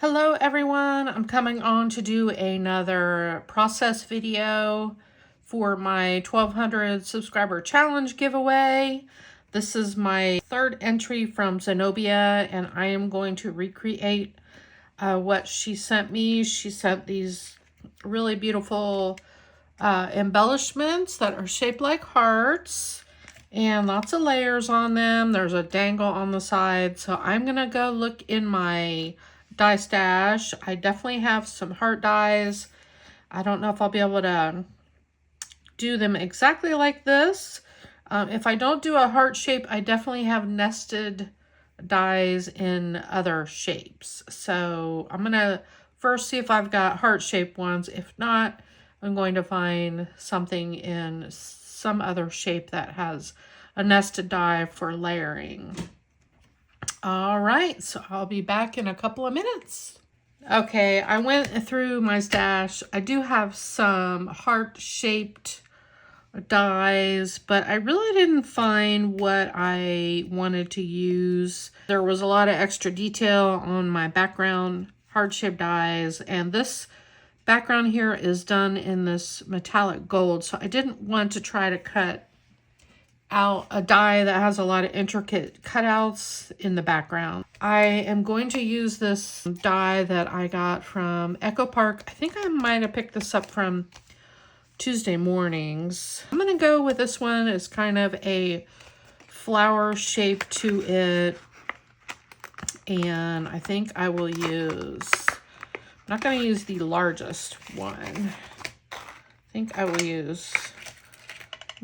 Hello everyone, I'm coming on to do another process video for my 1200 subscriber challenge giveaway. This is my third entry from Zenobia and I am going to recreate what she sent me. She sent these really beautiful embellishments that are shaped like hearts and lots of layers on them. There's a dangle on the side, so I'm gonna go look in my die stash. I definitely have some heart dies. I don't know if I'll be able to do them exactly like this. If I don't do a heart shape, I definitely have nested dies in other shapes. So I'm gonna first see if I've got heart shaped ones. If not, I'm going to find something in some other shape that has a nested die for layering. All right, so I'll be back in a couple of minutes. Okay, I went through my stash. I do have some heart-shaped dies, but I really didn't find what I wanted to use. There was a lot of extra detail on my background heart-shaped dies, and this background here is done in this metallic gold, so I didn't want to try to cut out a die that has a lot of intricate cutouts in the background. I am going to use this die that I got from Echo Park. I think I might have picked this up from Tuesday Mornings. I'm gonna go with this one. It's kind of a flower shape to it. And I think I will use, I'm not gonna use the largest one. I think I will use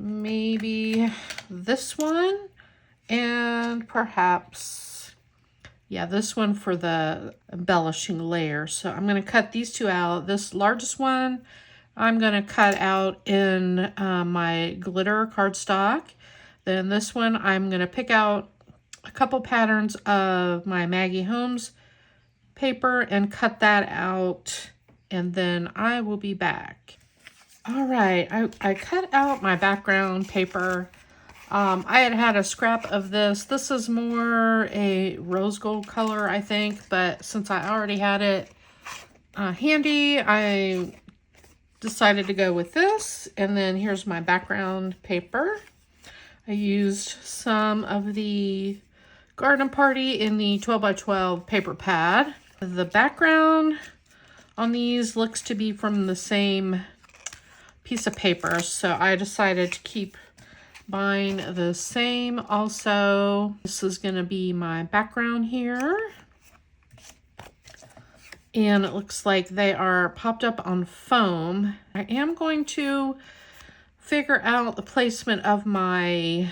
maybe this one and perhaps, yeah, this one for the embellishing layer. So I'm going to cut these two out. This largest one I'm going to cut out in my glitter cardstock. Then this one I'm going to pick out a couple patterns of my Maggie Holmes paper and cut that out, and then I will be back. All right, I cut out my background paper. I had a scrap of this. This is more a rose gold color, I think, but since I already had it handy, I decided to go with this. And then here's my background paper. I used some of the Garden Party in the 12 by 12 paper pad. The background on these looks to be from the same piece of paper, so I decided to keep buying the same. Also, this is going to be my background here, and it looks like they are popped up on foam. I am going to figure out the placement of my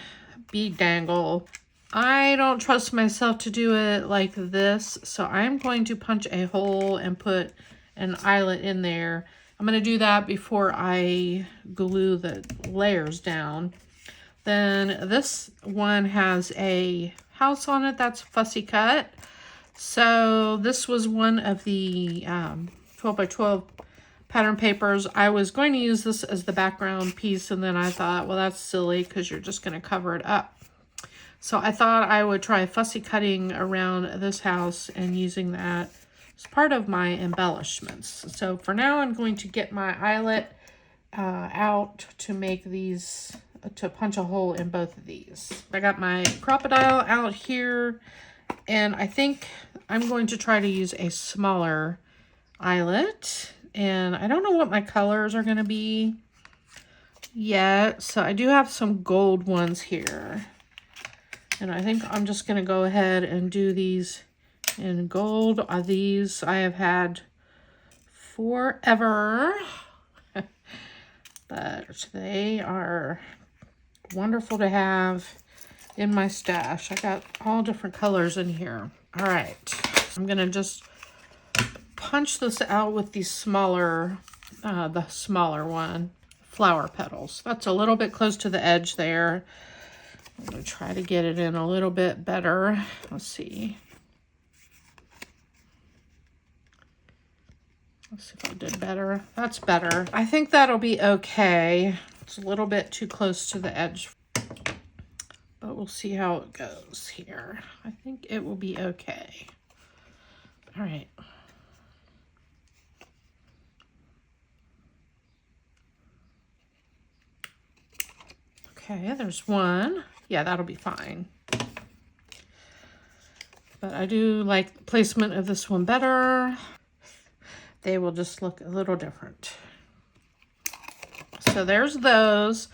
bead dangle. I don't trust myself to do it like this, so I'm going to punch a hole and put an eyelet in there. I'm going to do that before I glue the layers down. Then this one has a house on it that's fussy cut. So this was one of the 12 by 12 pattern papers. I was going to use this as the background piece, and then I thought, well, that's silly because you're just going to cover it up. So I thought I would try fussy cutting around this house and using that as part of my embellishments. So for now, I'm going to get my eyelet out to make these, to punch a hole in both of these. I got my crocodile out here, and I think I'm going to try to use a smaller eyelet. And I don't know what my colors are going to be yet, so I do have some gold ones here. And I think I'm just going to go ahead and do these in gold. These I have had forever, but they are wonderful to have in my stash. I got all different colors in here. All right, I'm going to just punch this out with the smaller one, flower petals. That's a little bit close to the edge there. I'm going to try to get it in a little bit better. Let's see. Let's see if I did better. That's better. I think that'll be okay. It's a little bit too close to the edge, but we'll see how it goes here. I think it will be okay. All right. Okay, there's one. Yeah, that'll be fine. But I do like the placement of this one better. They will just look a little different. So there's those.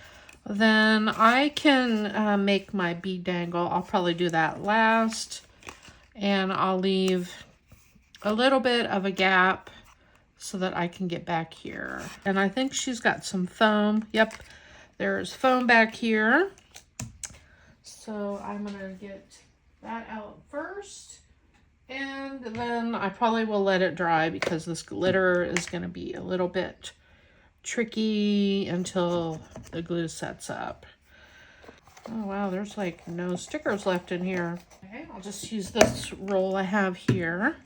Then I can make my bead dangle. I'll probably do that last. And I'll leave a little bit of a gap so that I can get back here. And I think she's got some foam. Yep, there's foam back here. So I'm gonna get that out first. And then I probably will let it dry because this glitter is gonna be a little bit tricky until the glue sets up. Oh wow, there's like no stickers left in here. Okay, I'll just use this roll I have here.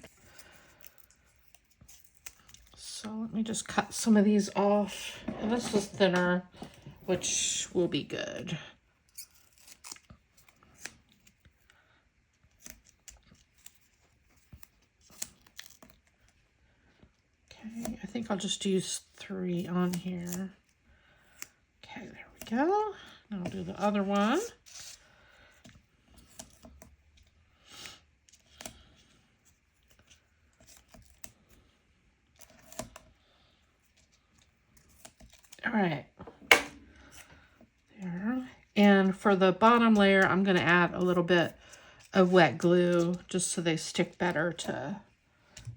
So let me just cut some of these off. And this is thinner, which will be good. Okay, I think I'll just use 3 on here. Okay, there we go. Now I'll do the other one. All right. There. And for the bottom layer, I'm going to add a little bit of wet glue just so they stick better to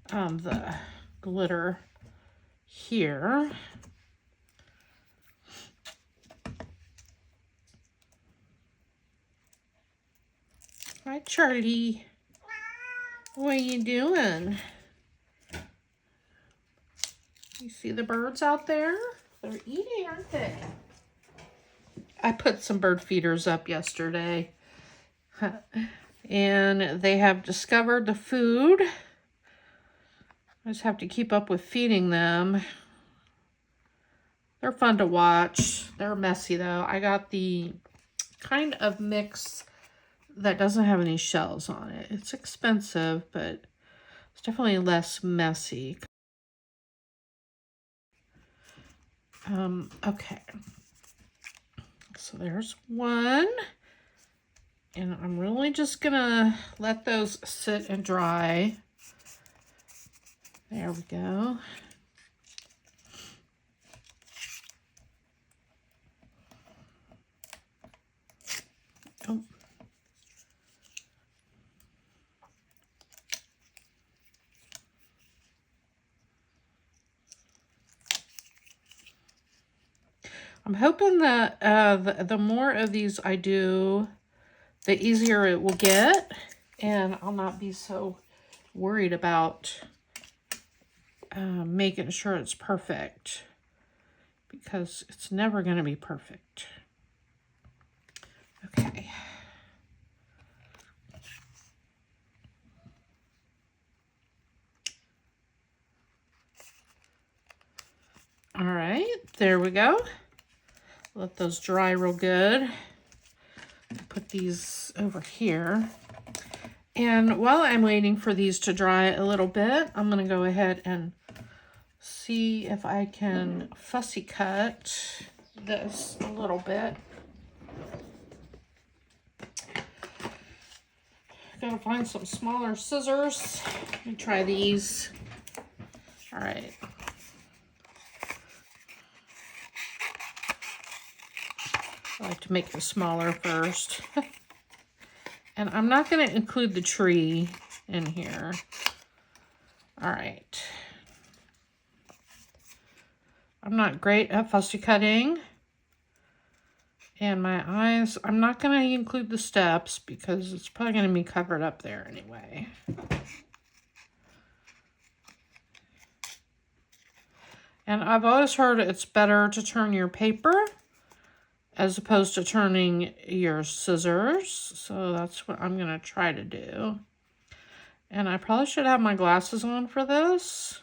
the glitter here. Hi, Charlie. What are you doing? You see the birds out there? They're eating, aren't they? I put some bird feeders up yesterday. And they have discovered the food. I just have to keep up with feeding them. They're fun to watch. They're messy though. I got the kind of mix that doesn't have any shells on it. It's expensive, but it's definitely less messy. Okay. So there's one. And I'm really just gonna let those sit and dry. There we go. Oh. I'm hoping that the more of these I do, the easier it will get, and I'll not be so worried about making sure it's perfect, because it's never going to be perfect. Okay. All right, there we go. Let those dry real good. Put these over here. And while I'm waiting for these to dry a little bit, I'm going to go ahead and see if I can fussy cut this a little bit. Gotta find some smaller scissors. Let me try these. All right. I like to make it smaller first. And I'm not going to include the tree in here. All right. I'm not great at fussy cutting. And my eyes, I'm not going to include the steps because it's probably going to be covered up there anyway. And I've always heard it's better to turn your paper as opposed to turning your scissors. So that's what I'm going to try to do. And I probably should have my glasses on for this,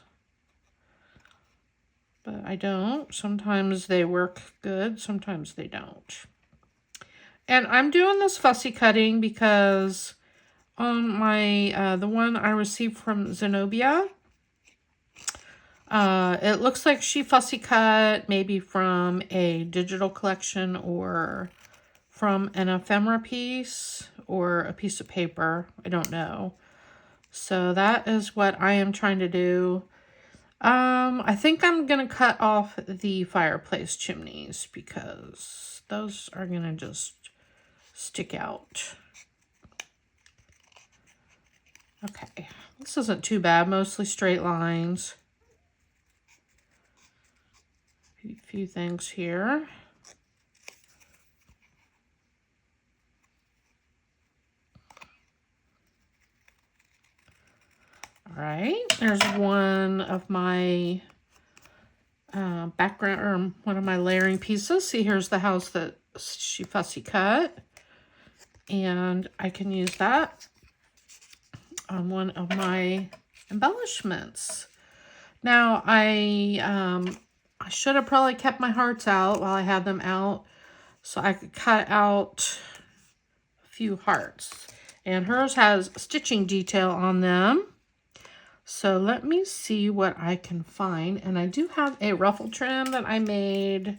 but I don't. Sometimes they work good, sometimes they don't. And I'm doing this fussy cutting because on my, the one I received from Zenobia, it looks like she fussy cut maybe from a digital collection or from an ephemera piece or a piece of paper. I don't know. So that is what I am trying to do. I think I'm going to cut off the fireplace chimneys because those are going to just stick out. Okay, this isn't too bad, mostly straight lines. A few things here. All right, there's one of my background, or one of my layering pieces. See, here's the house that she fussy cut. And I can use that on one of my embellishments. Now, I should have probably kept my hearts out while I had them out, so I could cut out a few hearts. And hers has stitching detail on them. So let me see what I can find. And I do have a ruffle trim that I made.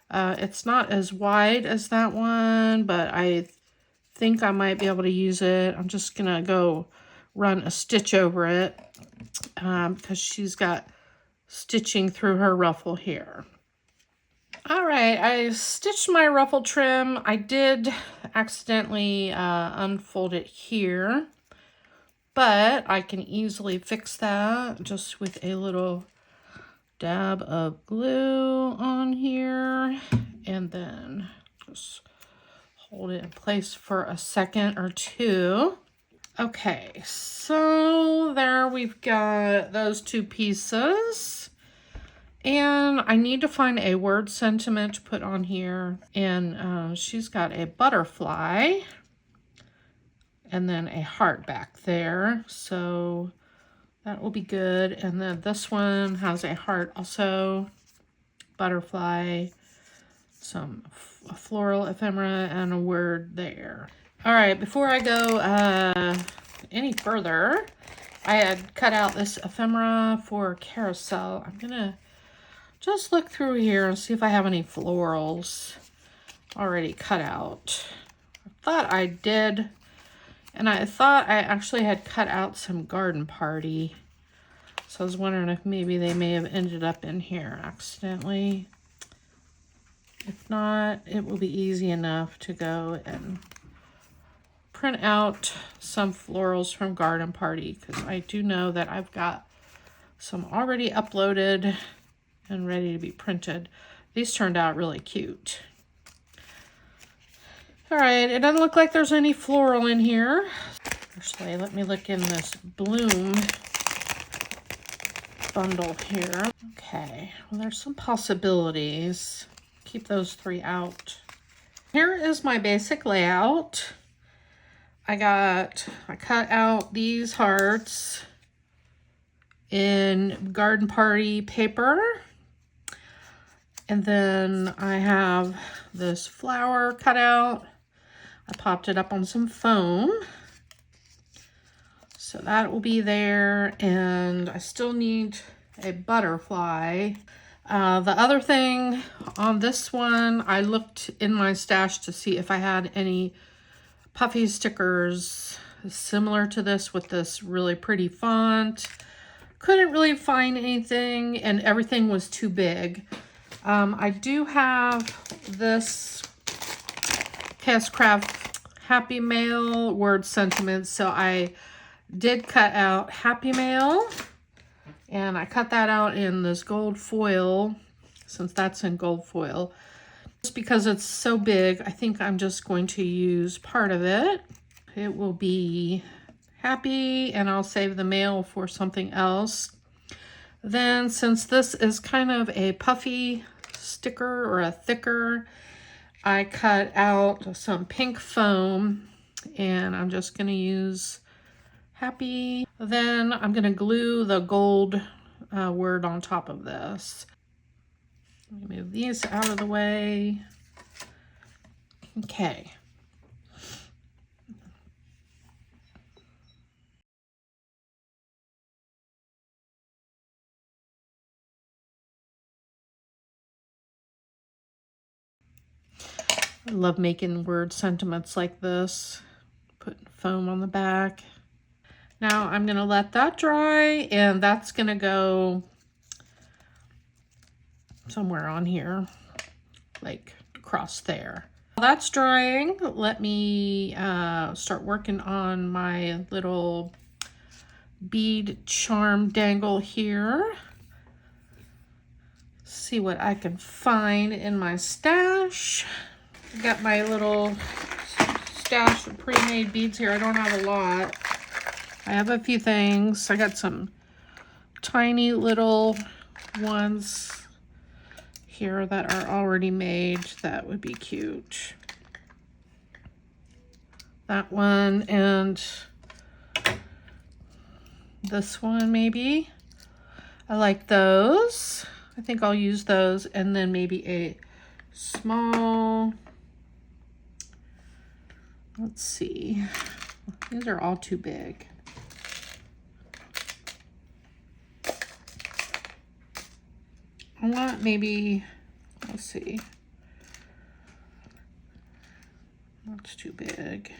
It's not as wide as that one, but I think I might be able to use it. I'm just going to go run a stitch over it because she's got stitching through her ruffle here. All right, I stitched my ruffle trim. I did accidentally unfold it here, but I can easily fix that just with a little dab of glue on here, and then just hold it in place for a second or two. Okay, so there we've got those two pieces. And I need to find a word sentiment to put on here. And she's got a butterfly and then a heart back there. So that will be good. And then this one has a heart also, butterfly, a floral ephemera, and a word there. All right, before I go any further, I had cut out this ephemera for carousel. I'm gonna just look through here and see if I have any florals already cut out. I thought I did, and I thought I actually had cut out some garden party. So I was wondering if maybe they may have ended up in here accidentally. If not, it will be easy enough to go and print out some florals from garden party, because I do know that I've got some already uploaded and ready to be printed. These turned out really cute. All right, it doesn't look like there's any floral in here. Actually, let me look in this bloom bundle here. Okay, well, there's some possibilities. Keep those three out. Here is my basic layout. I cut out these hearts in garden party paper. And then I have this flower cut out. I popped it up on some foam. So that will be there. And I still need a butterfly. The other thing on this one, I looked in my stash to see if I had any puffy stickers similar to this with this really pretty font. Couldn't really find anything, and everything was too big. I do have this KS Craft Happy Mail word sentiments, so I did cut out Happy Mail, and I cut that out in this gold foil, since that's in gold foil. Just because it's so big, I think I'm just going to use part of it. It will be happy, and I'll save the mail for something else. Then, since this is kind of a puffy sticker or a thicker, I cut out some pink foam, and I'm just going to use happy. Then I'm going to glue the gold word on top of this. Let me move these out of the way. Okay. I love making word sentiments like this. Putting foam on the back. Now I'm going to let that dry, and that's going to go somewhere on here, like across there. While that's drying, let me start working on my little bead charm dangle here. See what I can find in my stash. I got my little stash of pre-made beads here. I don't have a lot. I have a few things. I got some tiny little ones here that are already made. That would be cute. That one and this one maybe. I like those. I think I'll use those, and then maybe a small, let's see. These are all too big. I want maybe, let's see. That's too big.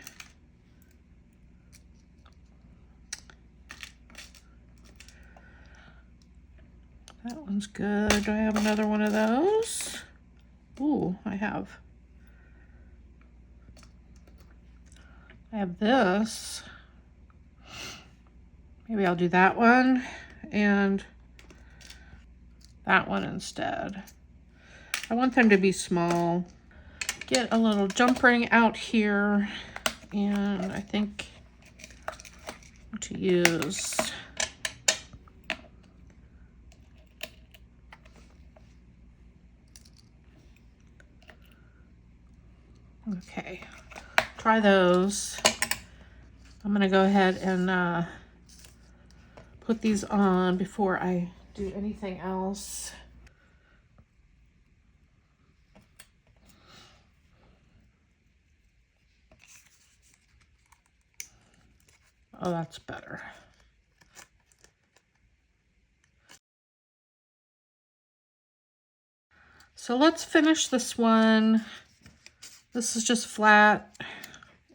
That one's good. Do I have another one of those? Ooh, I have this. Maybe I'll do that one and that one instead. I want them to be small. Get a little jump ring out here, and I think to use okay, try those. I'm gonna go ahead and put these on before I do anything else. Oh, that's better. So let's finish this one. This is just flat.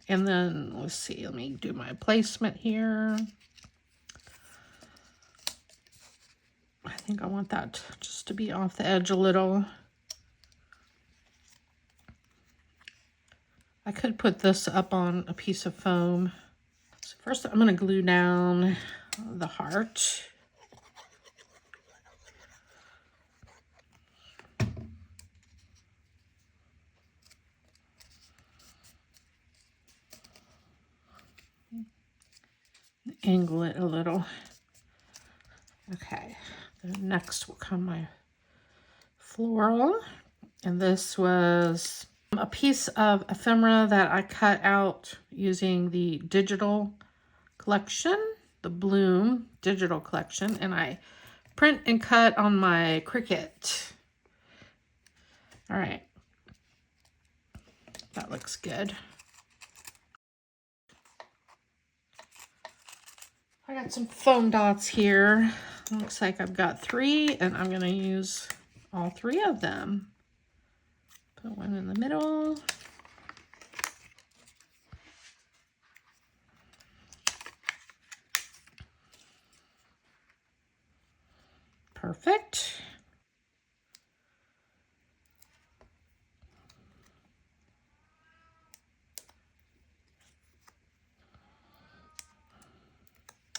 And then let's see, let me do my placement here. I think I want that just to be off the edge a little. I could put this up on a piece of foam. So first I'm going to glue down the heart. Angle it a little. Okay, then next will come my floral. And this was a piece of ephemera that I cut out using the digital collection, the Bloom digital collection, and I print and cut on my Cricut. All right, that looks good. I got some foam dots here. Looks like I've got 3, and I'm going to use all 3 of them. Put one in the middle. Perfect.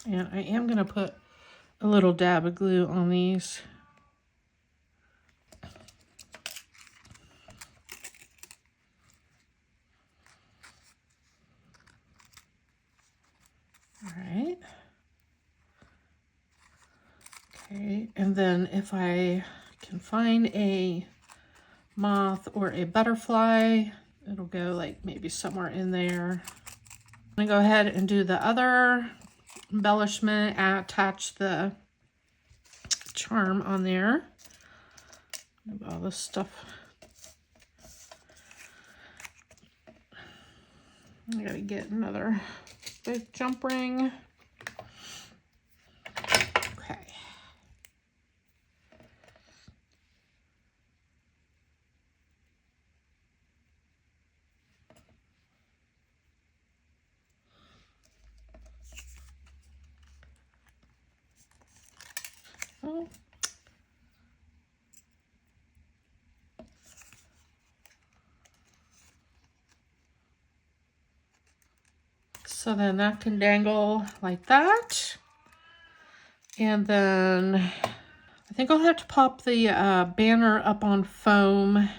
And I am going to put a little dab of glue on these. All right. Okay, and then if I can find a moth or a butterfly, it'll go like maybe somewhere in there. I'm gonna go ahead and do the other embellishment, attach the charm on there. All this stuff. I gotta get another big jump ring. Okay. Oh. So then that can dangle like that. And then I think I'll have to pop the banner up on foam,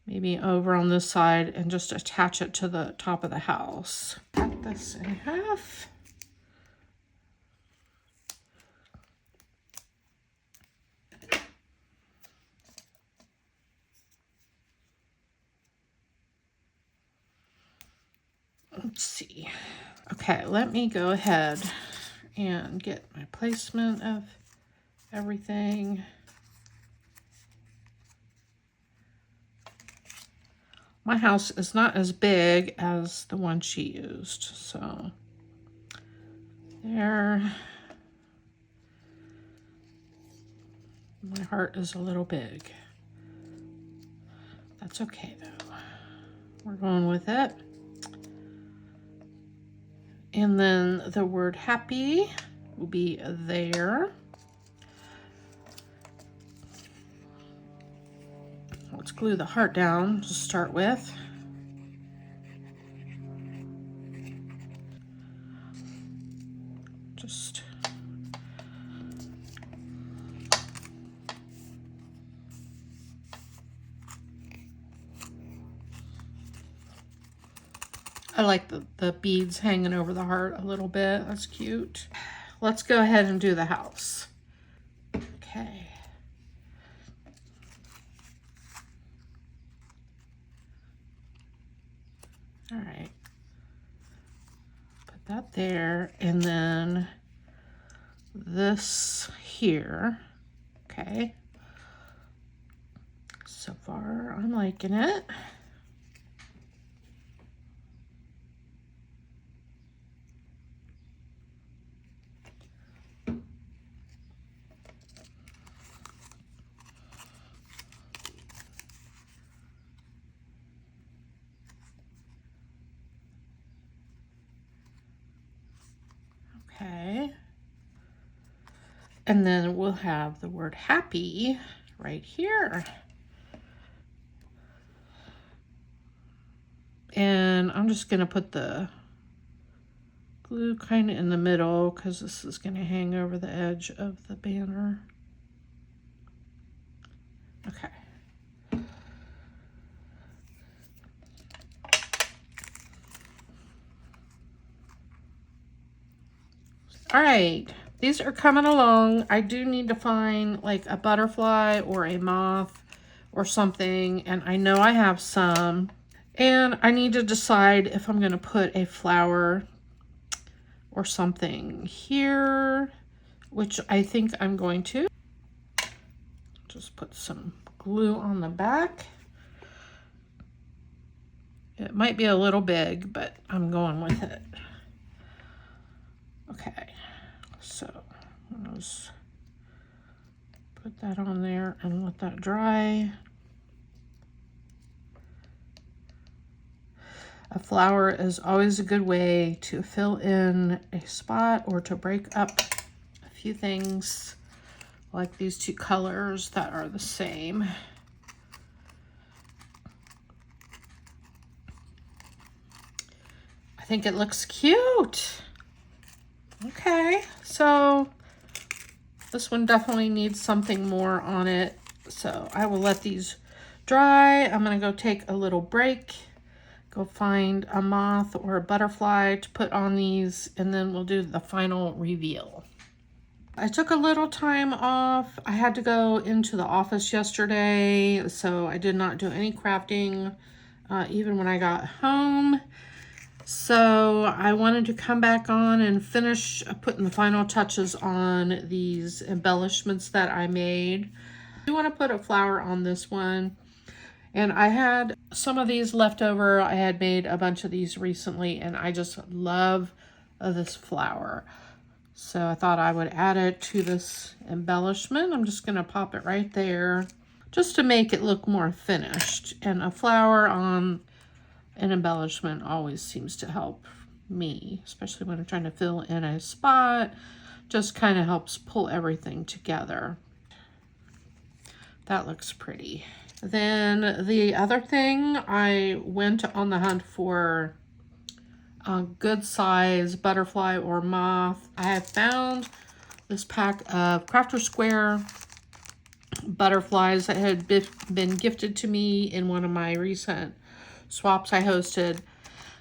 maybe over on this side, and just attach it to the top of the house. Cut this in half. Let's see. Okay, let me go ahead and get my placement of everything. My house is not as big as the one she used, so there. My heart is a little big. That's okay though. We're going with it. And then the word happy will be there. Let's glue the heart down to start with. Just I like the beads hanging over the heart a little bit. That's cute. Let's go ahead and do the house. Okay. All right. Put that there, and then this here. Okay. So far, I'm liking it. Okay. And then we'll have the word happy right here. And I'm just going to put the glue kind of in the middle because this is going to hang over the edge of the banner. Okay. All right, these are coming along. I do need to find like a butterfly or a moth or something, and I know I have some. And I need to decide if I'm going to put a flower or something here, which I think I'm going to. Just put some glue on the back. It might be a little big, but I'm going with it. Okay, so let's put that on there and let that dry. A flower is always a good way to fill in a spot or to break up a few things, like these two colors that are the same. I think it looks cute. Okay, so this one definitely needs something more on it, so I will let these dry. I'm gonna go take a little break, go find a moth or a butterfly to put on these, and then we'll do the final reveal. I took a little time off. I had to go into the office yesterday, so I did not do any crafting even when I got home. So I wanted to come back on and finish putting the final touches on these embellishments that I made. I do want to put a flower on this one. And I had some of these left over. I had made a bunch of these recently, and I just love this flower. So I thought I would add it to this embellishment. I'm just going to pop it right there just to make it look more finished. And a flower on an embellishment always seems to help me, especially when I'm trying to fill in a spot, Just kind of helps pull everything together. That looks pretty. Then the other thing, I went on the hunt for a good size butterfly or moth. I have found this pack of Crafter Square butterflies that had been gifted to me in one of my recent swaps I hosted.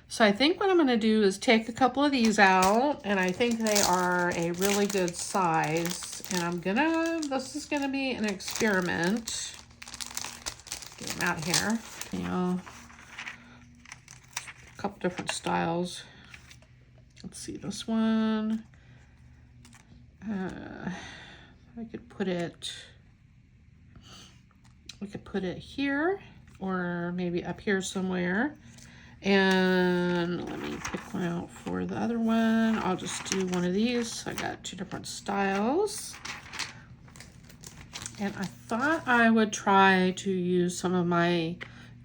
So I think what I'm going to do is take a couple of these out, and I think they are a really good size. And this is gonna be an experiment. Get them out here. You know, a couple different styles. Let's see, this one. I could put it here, or maybe up here somewhere. And let me pick one out for the other one. I'll just do one of these. I got two different styles. And I thought I would try to use some of my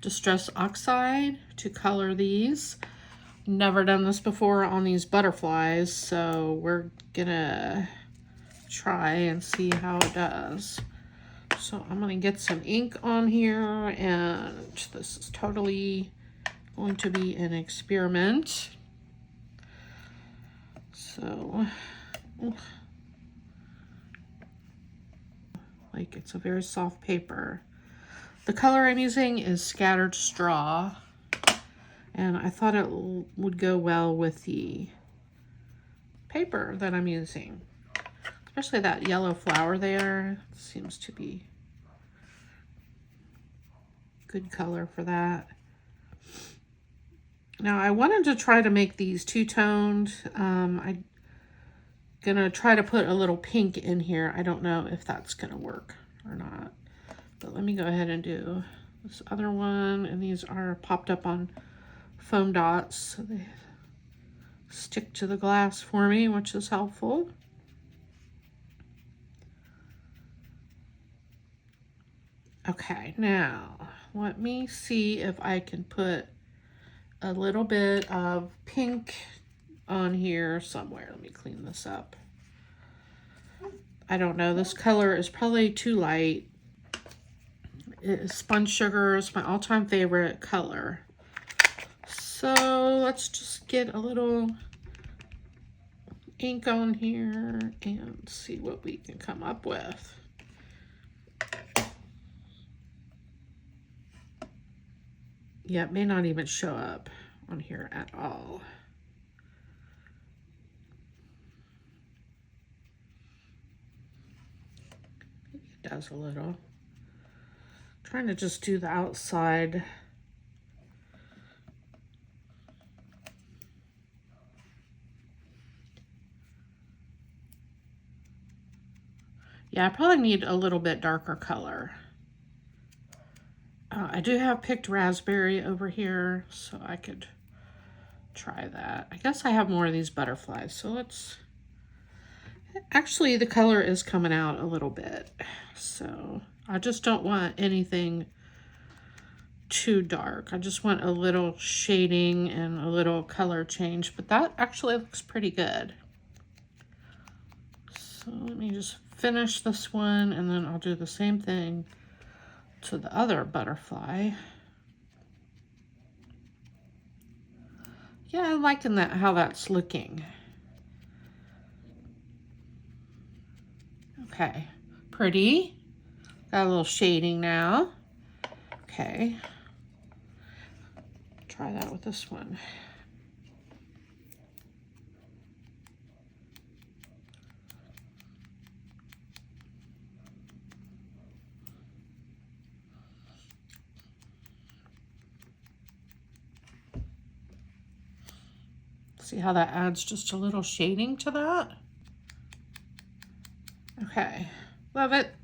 Distress Oxide to color these. Never done this before on these butterflies, so we're gonna try and see how it does. So I'm gonna get some ink on here, and this is totally going to be an experiment. So, like, it's a very soft paper. The color I'm using is Scattered Straw, and I thought it would go well with the paper that I'm using. Especially that yellow flower there. Seems to be good color for that. Now I wanted to try to make these two-toned. I'm gonna try to put a little pink in here. I don't know if that's gonna work or not. But let me go ahead and do this other one. And these are popped up on foam dots, so they stick to the glass for me, which is helpful. Okay, now let me see if I can put a little bit of pink on here somewhere. Let me clean this up. I don't know, this color is probably too light. Sponge Sugar is my all-time favorite color. So let's just get a little ink on here and see what we can come up with. Yeah, it may not even show up on here at all. It does a little. Trying to just do the outside. Yeah, I probably need a little bit darker color. I do have picked raspberry over here, so I could try that. I guess I have more of these butterflies, so let's... Actually, the color is coming out a little bit, so I just don't want anything too dark. I just want a little shading and a little color change, but that actually looks pretty good. So let me just finish this one, and then I'll do the same thing to the other butterfly. Yeah, I'm liking that, how that's looking. Okay, pretty. Got a little shading now. Okay, try that with this one. See how that adds just a little shading to that? Okay, love it.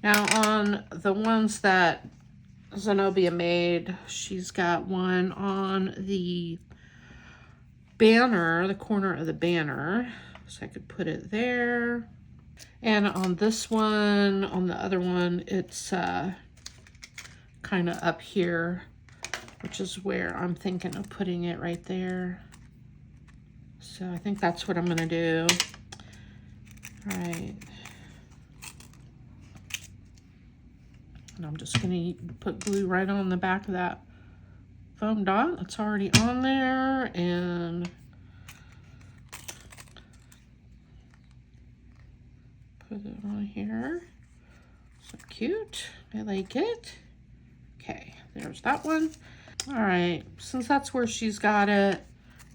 Now on the ones that Zenobia made, she's got one on the banner, the corner of the banner. So I could put it there. And on this one, on the other one, it's kind of up here, which is where I'm thinking of putting it right there. So I think that's what I'm gonna do. All right. And I'm just going to put glue right on the back of that foam dot that's already on there, and put it on here. So cute. I like it. Okay, there's that one. All right, since that's where she's got it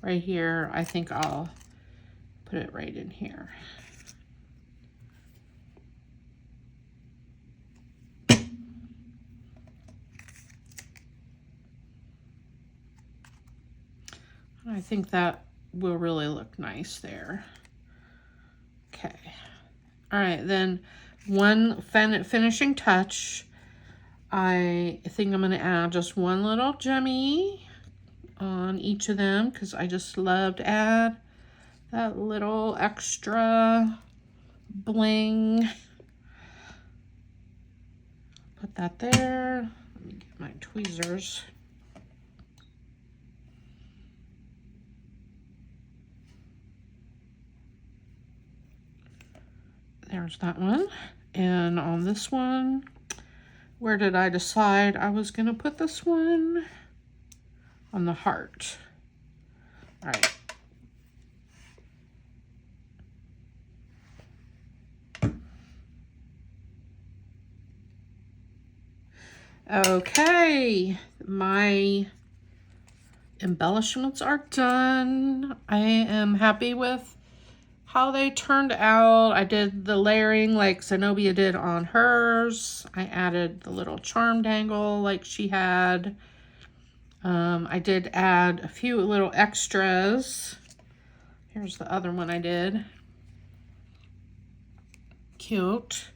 right here, I think I'll put it right in here. I think that will really look nice there. Okay. All right, then one finishing touch. I think I'm going to add just one little gemmy on each of them because I just love to add that little extra bling. Put that there. Let me get my tweezers. There's that one. And on this one, where did I decide I was going to put this one? On the heart. All right. Okay, my embellishments are done. I am happy with how they turned out. I did the layering like Zenobia did on hers. I added the little charm dangle like she had. I did add a few little extras. Here's the other one I did. Cute.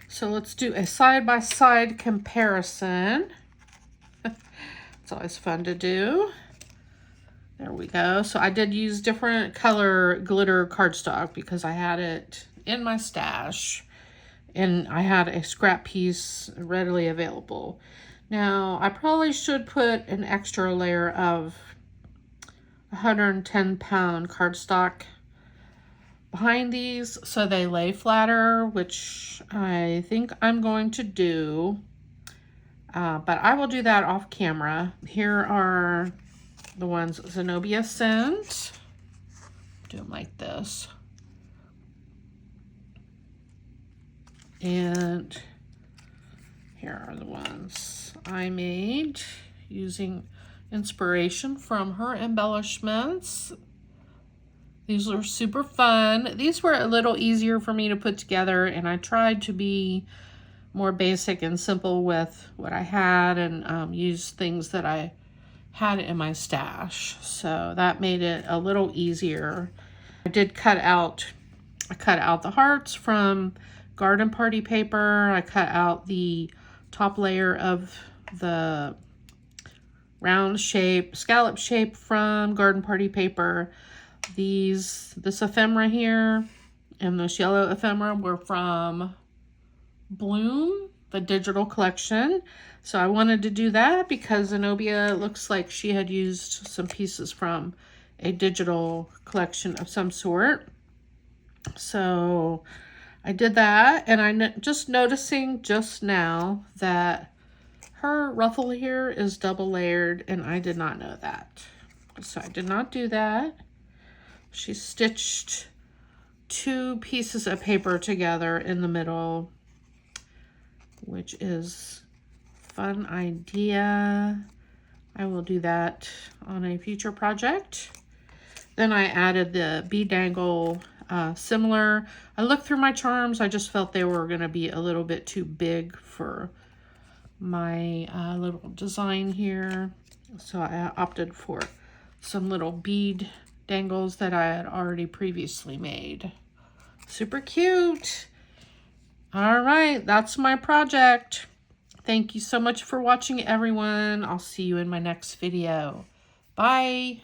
So let's do a side-by-side comparison. It's always fun to do. There we go. So I did use different color glitter cardstock because I had it in my stash and I had a scrap piece readily available. Now, I probably should put an extra layer of 110-pound cardstock behind these so they lay flatter, which I think I'm going to do. But I will do that off camera. Here are the ones Zenobia sent. Do them like this. And here are the ones I made using inspiration from her embellishments. These are super fun. These were a little easier for me to put together, and I tried to be more basic and simple with what I had and use things that I had in my stash. So that made it a little easier. I cut out the hearts from garden party paper. I cut out the top layer of the round shape, scallop shape from garden party paper. This ephemera here and this yellow ephemera were from Bloom, the digital collection. So I wanted to do that because Zenobia looks like she had used some pieces from a digital collection of some sort. So I did that, and I'm just noticing just now that her ruffle here is double layered, and I did not know that. So I did not do that. She stitched two pieces of paper together in the middle, which is a fun idea. I will do that on a future project. Then I added the bead dangle similar. I looked through my charms. I just felt they were going to be a little bit too big for my little design here. So I opted for some little bead dangles that I had already previously made. Super cute. All right, that's my project. Thank you so much for watching, everyone. I'll see you in my next video. Bye.